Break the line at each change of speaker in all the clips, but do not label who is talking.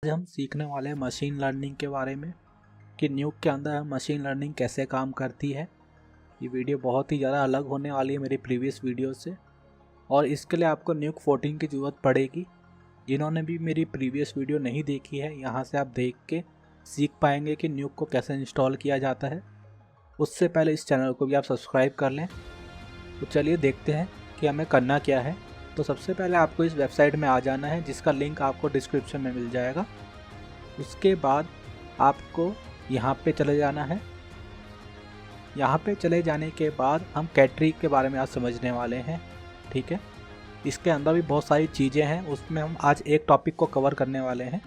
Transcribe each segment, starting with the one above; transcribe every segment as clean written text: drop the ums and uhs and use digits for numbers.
आज हम सीखने वाले हैं मशीन लर्निंग के बारे में कि न्यूक के अंदर मशीन लर्निंग कैसे काम करती है। ये वीडियो बहुत ही ज़्यादा अलग होने वाली है मेरी प्रीवियस वीडियो से, और इसके लिए आपको न्यूक 14 की ज़रूरत पड़ेगी। जिन्होंने भी मेरी प्रीवियस वीडियो नहीं देखी है, यहाँ से आप देख के सीख पाएंगे कि न्यूक को कैसे इंस्टॉल किया जाता है। उससे पहले इस चैनल को भी आप सब्सक्राइब कर लें। तो चलिए देखते हैं कि हमें करना क्या है। तो सबसे पहले आपको इस वेबसाइट में आ जाना है, जिसका लिंक आपको डिस्क्रिप्शन में मिल जाएगा। उसके बाद आपको यहाँ पे चले जाना है। यहाँ पे चले जाने के बाद हम कैटरी के बारे में आज समझने वाले हैं, ठीक है। इसके अंदर भी बहुत सारी चीज़ें हैं, उसमें हम आज एक टॉपिक को कवर करने वाले हैं।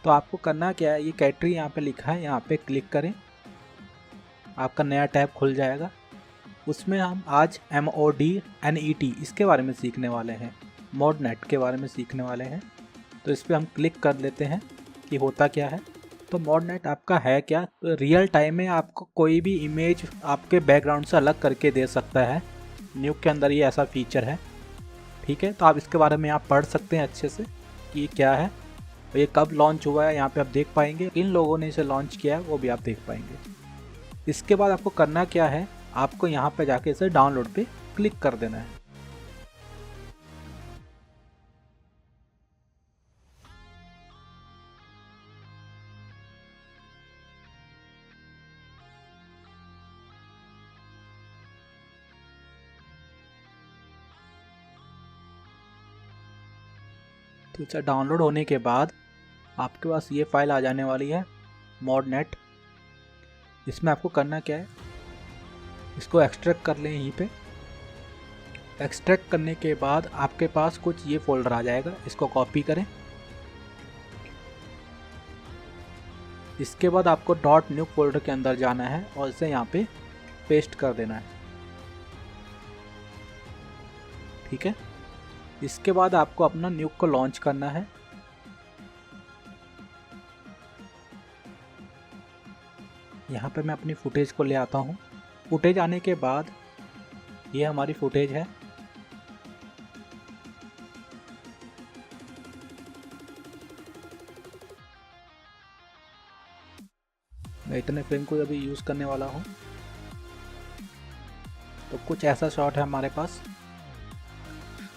तो आपको करना क्या है, ये कैटरी यहाँ पे लिखा है, यहाँ पे क्लिक करें, आपका नया टैब खुल जाएगा। उसमें हम आज MODNET इसके बारे में सीखने वाले हैं, मोडनेट के बारे में सीखने वाले हैं। तो इस पर हम क्लिक कर लेते हैं कि होता क्या है। तो मोडनेट आपका है क्या, तो रियल टाइम में आपको कोई भी इमेज आपके बैकग्राउंड से अलग करके दे सकता है। न्यूक के अंदर ये ऐसा फीचर है, ठीक है। तो आप इसके बारे में आप पढ़ सकते हैं अच्छे से कि ये क्या है, और ये कब लॉन्च हुआ है यहाँ पे आप देख पाएंगे। इन लोगों ने इसे लॉन्च किया है वो भी आप देख पाएंगे। इसके बाद आपको करना क्या है, आपको यहाँ पे जाके इसे डाउनलोड पे क्लिक कर देना है। तो इसे डाउनलोड होने के बाद आपके पास ये फाइल आ जाने वाली है, मोडनेट। इसमें आपको करना क्या है, इसको एक्सट्रैक्ट कर लें। यहीं पे एक्सट्रैक्ट करने के बाद आपके पास कुछ ये फोल्डर आ जाएगा, इसको कॉपी करें। इसके बाद आपको डॉट न्यूक फोल्डर के अंदर जाना है और इसे यहाँ पे पेस्ट कर देना है, ठीक है। इसके बाद आपको अपना न्यूक को लॉन्च करना है। यहाँ पे मैं अपनी फुटेज को ले आता हूँ। फुटेज आने के बाद ये हमारी फुटेज है। मैं इतने फ्रेम को अभी यूज़ करने वाला हूँ। तो कुछ ऐसा शॉट है हमारे पास।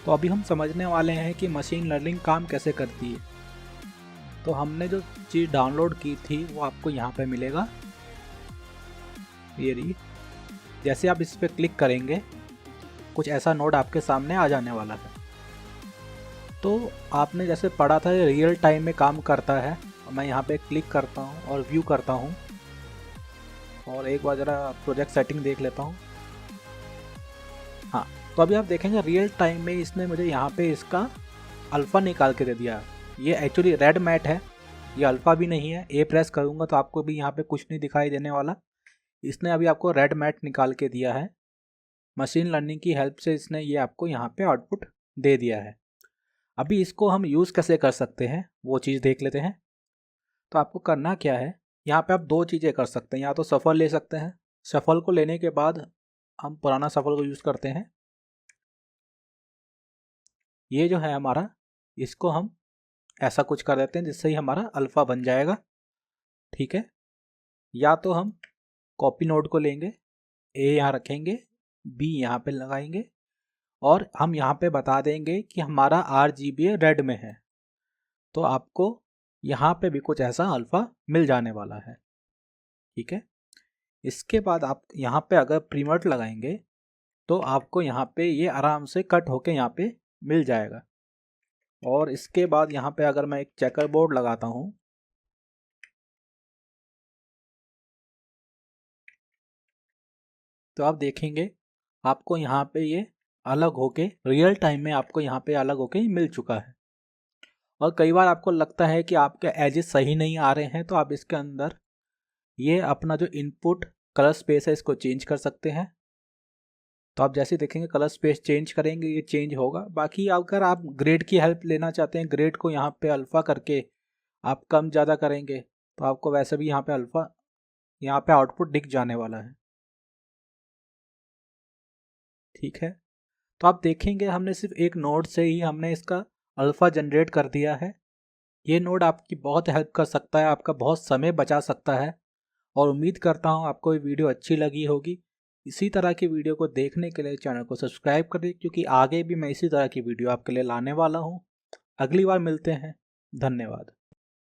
तो अभी हम समझने वाले हैं कि मशीन लर्निंग काम कैसे करती है। तो हमने जो चीज़ डाउनलोड की थी वो आपको यहाँ पे मिलेगा, ये रही। जैसे आप इस पर क्लिक करेंगे कुछ ऐसा नोड आपके सामने आ जाने वाला है। तो आपने जैसे पढ़ा था ये रियल टाइम में काम करता है। मैं यहाँ पे क्लिक करता हूँ और व्यू करता हूँ, और एक बार ज़रा प्रोजेक्ट सेटिंग देख लेता हूँ। हाँ, तो अभी आप देखेंगे रियल टाइम में इसने मुझे यहाँ पे इसका अल्फ़ा निकाल के दे दिया। ये एक्चुअली रेड मैट है, ये अल्फ़ा भी नहीं है। ए प्रेस करूँगा तो आपको भी यहाँ पे कुछ नहीं दिखाई देने वाला। इसने अभी आपको रेड मैट निकाल के दिया है। मशीन लर्निंग की हेल्प से इसने ये आपको यहाँ पे आउटपुट दे दिया है। अभी इसको हम यूज़ कैसे कर सकते हैं वो चीज़ देख लेते हैं। तो आपको करना क्या है, यहाँ पे आप दो चीज़ें कर सकते हैं। या तो सफ़ल ले सकते हैं, सफ़ल को लेने के बाद हम पुराना सफ़ल को यूज़ करते हैं। ये जो है हमारा, इसको हम ऐसा कुछ कर देते हैं जिससे ही हमारा अल्फ़ा बन जाएगा, ठीक है। या तो हम कॉपी नोड को लेंगे, ए यहाँ रखेंगे, बी यहाँ पे लगाएंगे, और हम यहाँ पे बता देंगे कि हमारा RGB रेड में है। तो आपको यहाँ पे भी कुछ ऐसा अल्फ़ा मिल जाने वाला है, ठीक है। इसके बाद आप यहाँ पे अगर प्रीमर्ट लगाएंगे तो आपको यहाँ पे ये आराम से कट होके यहाँ पे मिल जाएगा। और इसके बाद यहाँ पे अगर मैं एक चेकर बोर्ड लगाता हूँ, तो आप देखेंगे आपको यहाँ पे ये अलग होके रियल टाइम में आपको यहाँ पे अलग होके मिल चुका है। और कई बार आपको लगता है कि आपके एजेस सही नहीं आ रहे हैं, तो आप इसके अंदर ये अपना जो इनपुट कलर स्पेस है इसको चेंज कर सकते हैं। तो आप जैसे देखेंगे कलर स्पेस चेंज करेंगे ये चेंज होगा। बाकी अगर आप ग्रेड की हेल्प लेना चाहते हैं, ग्रेड को यहाँ पे अल्फ़ा करके आप कम ज़्यादा करेंगे तो आपको वैसे भी यहाँ पे अल्फ़ा, यहाँ पे आउटपुट दिख जाने वाला है, ठीक है। तो आप देखेंगे हमने सिर्फ एक नोड से ही हमने इसका अल्फ़ा जनरेट कर दिया है। ये नोड आपकी बहुत हेल्प कर सकता है, आपका बहुत समय बचा सकता है। और उम्मीद करता हूँ आपको ये वीडियो अच्छी लगी होगी। इसी तरह की वीडियो को देखने के लिए चैनल को सब्सक्राइब करें, क्योंकि आगे भी मैं इसी तरह की वीडियो आपके लिए लाने वाला हूँ। अगली बार मिलते हैं। धन्यवाद।